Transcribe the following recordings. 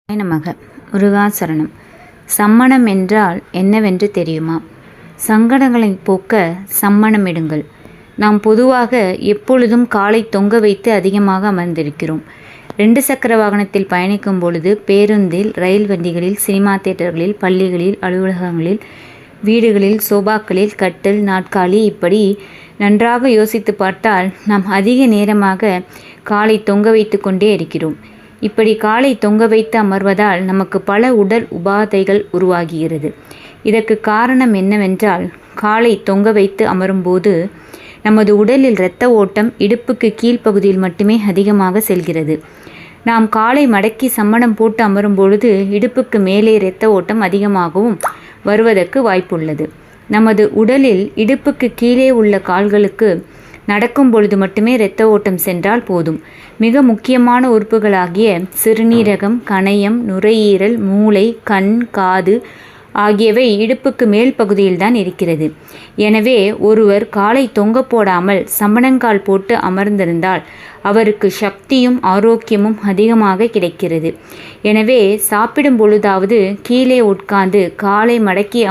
நமக முருகாசரணம். சம்மணம் என்றால் என்னவென்று தெரியுமா? சங்கடங்களை போக்க சம்மணமிடுங்கள். நாம் பொதுவாக எப்பொழுதும் காலை தொங்க வைத்து அதிகமாக அமர்ந்திருக்கிறோம். 2 சக்கர வாகனத்தில் பயணிக்கும் பொழுது, பேருந்தில், ரயில் வண்டிகளில், சினிமா தியேட்டர்களில், பள்ளிகளில், அலுவலகங்களில், வீடுகளில், சோபாக்களில், கட்டில், நாற்காலி, இப்படி நன்றாக யோசித்து பார்த்தால் நாம் அதிக நேரமாக காலை தொங்க வைத்து கொண்டே இருக்கிறோம். இப்படி காலை தொங்க வைத்து அமர்வதால் நமக்கு பல உடல் உபாதைகள் உருவாகிறது. இதற்கு காரணம் என்னவென்றால், காலை தொங்க வைத்து அமரும்போது நமது உடலில் இரத்த ஓட்டம் இடுப்புக்கு கீழ்ப்பகுதியில் மட்டுமே அதிகமாக செல்கிறது. நாம் காலை மடக்கி சம்மணம் போட்டு அமரும் பொழுது இடுப்புக்கு மேலே இரத்த ஓட்டம் அதிகமாகவும் வருவதற்கு வாய்ப்புள்ளது. நமது உடலில் இடுப்புக்கு கீழே உள்ள கால்களுக்கு நடக்கும் பொழுது மட்டுமே இரத்த ஓட்டம் சென்றால் போதும். மிக முக்கியமான உறுப்புகளாகிய சிறுநீரகம், கணையம், நுரையீரல், மூளை, கண், காது ஆகியவை இடுப்புக்கு மேல் பகுதியில்தான் இருக்கிறது. எனவே ஒருவர் காலை தொங்க போடாமல் சம்மணங்கால் போட்டு அமர்ந்திருந்தால் அவருக்கு சக்தியும் ஆரோக்கியமும் அதிகமாக கிடைக்கிறது. எனவே சாப்பிடும் பொழுதாவது கீழே உட்கார்ந்து காலை மடக்கி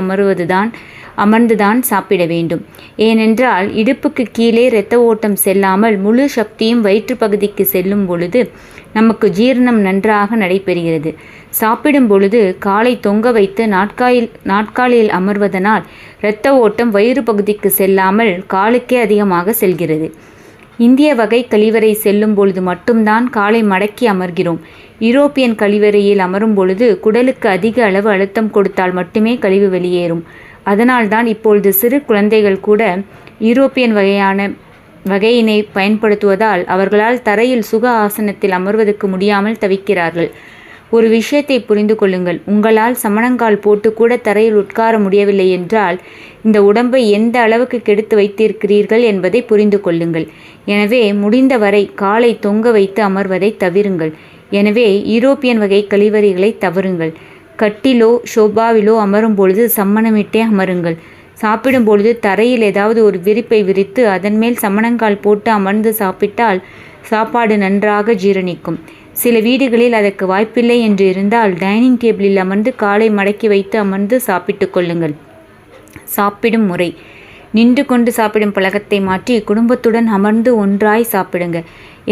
அமர்ந்துதான் சாப்பிட வேண்டும். ஏனென்றால் இடுப்புக்கு கீழே இரத்த ஓட்டம் செல்லாமல் முழு சக்தியும் வயிற்று பகுதிக்கு செல்லும் பொழுது நமக்கு ஜீரணம் நன்றாக நடைபெறுகிறது. சாப்பிடும் பொழுது காலை தொங்க வைத்து நாற்காலியில் அமர்வதனால் இரத்த ஓட்டம் வயிறு பகுதிக்கு செல்லாமல் காலுக்கே அதிகமாக செல்கிறது. இந்திய வகை கழிவறை செல்லும் பொழுது மட்டும்தான் காலை மடக்கி அமர்கிறோம். யூரோப்பியன் கழிவறையில் அமரும் பொழுது குடலுக்கு அதிக அளவு அழுத்தம் கொடுத்தால் மட்டுமே கழிவு வெளியேறும். அதனால்தான் இப்பொழுது சிறு குழந்தைகள் கூட யூரோப்பியன் வகையினை பயன்படுத்துவதால் அவர்களால் தரையில் சுக ஆசனத்தில் அமர்வதற்கு முடியாமல் தவிக்கிறார்கள். ஒரு விஷயத்தை புரிந்து கொள்ளுங்கள். உங்களால் சமணங்கால் போட்டு கூட தரையில் உட்கார முடியவில்லை என்றால் இந்த உடம்பை எந்த அளவுக்கு கெடுத்து வைத்திருக்கிறீர்கள் என்பதை புரிந்து கொள்ளுங்கள். எனவே முடிந்தவரை காலை தொங்க வைத்து அமர்வதை தவிருங்கள். எனவே யூரோப்பியன் வகை கழிவறைகளை தவறுங்கள். கட்டிலோ ஷோபாவிலோ அமரும் பொழுது சம்மணமிட்டே அமருங்கள். சாப்பிடும் பொழுது தரையில் ஏதாவது ஒரு விரிப்பை விரித்து அதன் மேல் சம்மணங்கால் போட்டு அமர்ந்து சாப்பிட்டால் சாப்பாடு நன்றாக ஜீரணிக்கும். சில வீடுகளில் அதற்கு வாய்ப்பில்லை என்று இருந்தால் டைனிங் டேபிளில் அமர்ந்து காலை மடக்கி வைத்து அமர்ந்து சாப்பிட்டு கொள்ளுங்கள். சாப்பிடும் முறை: நின்று கொண்டு சாப்பிடும் பழக்கத்தை மாற்றி குடும்பத்துடன் அமர்ந்து ஒன்றாய் சாப்பிடுங்க.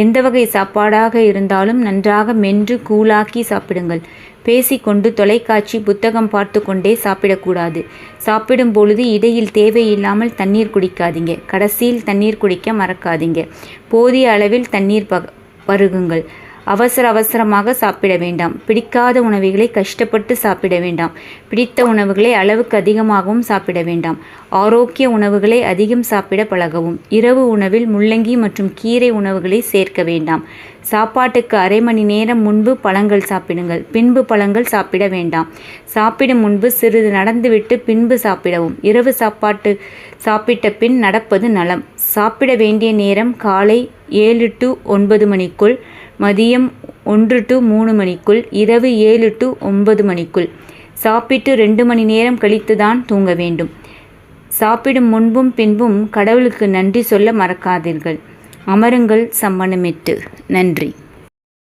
எந்த வகை சாப்பாடாக இருந்தாலும் நன்றாக மென்று கூழாக்கி சாப்பிடுங்கள். பேசிக்கொண்டு தொலைக்காட்சி, புத்தகம் பார்த்து கொண்டே சாப்பிடக்கூடாது. சாப்பிடும் பொழுது இடையில் தேவையில்லாமல் தண்ணீர் குடிக்காதீங்க. கடைசியில் தண்ணீர் குடிக்க மறக்காதீங்க. போதிய அளவில் தண்ணீர் பருகுங்கள். அவசரமாக சாப்பிட வேண்டாம். பிடிக்காத உணவுகளை கஷ்டப்பட்டு சாப்பிட வேண்டாம். பிடித்த உணவுகளை அளவுக்கு அதிகமாகவும் சாப்பிட வேண்டாம். ஆரோக்கிய உணவுகளை அதிகம் சாப்பிட பழகவும். இரவு உணவில் முள்ளங்கி மற்றும் கீரை உணவுகளை சேர்க்க வேண்டாம். சாப்பாட்டுக்கு அரை மணி நேரம் முன்பு பழங்கள் சாப்பிடுங்கள். பின்பு பழங்கள் சாப்பிட வேண்டாம். சாப்பிடும் முன்பு சிறிது நடந்துவிட்டு பின்பு சாப்பிடவும். இரவு சாப்பிட்ட பின் நடப்பது நலம். சாப்பிட வேண்டிய நேரம் காலை 7 to 9 மணிக்குள், மதியம் 1 to 3 மணிக்குள், இரவு 7 to 9 மணிக்குள். சாப்பிட்டு 2 மணி நேரம் கழித்துதான் தூங்க வேண்டும். சாப்பிடும் முன்பும் பின்பும் கடவுளுக்கு நன்றி சொல்ல மறக்காதீர்கள். அமருங்கள் சம்மணமிட்டு. நன்றி.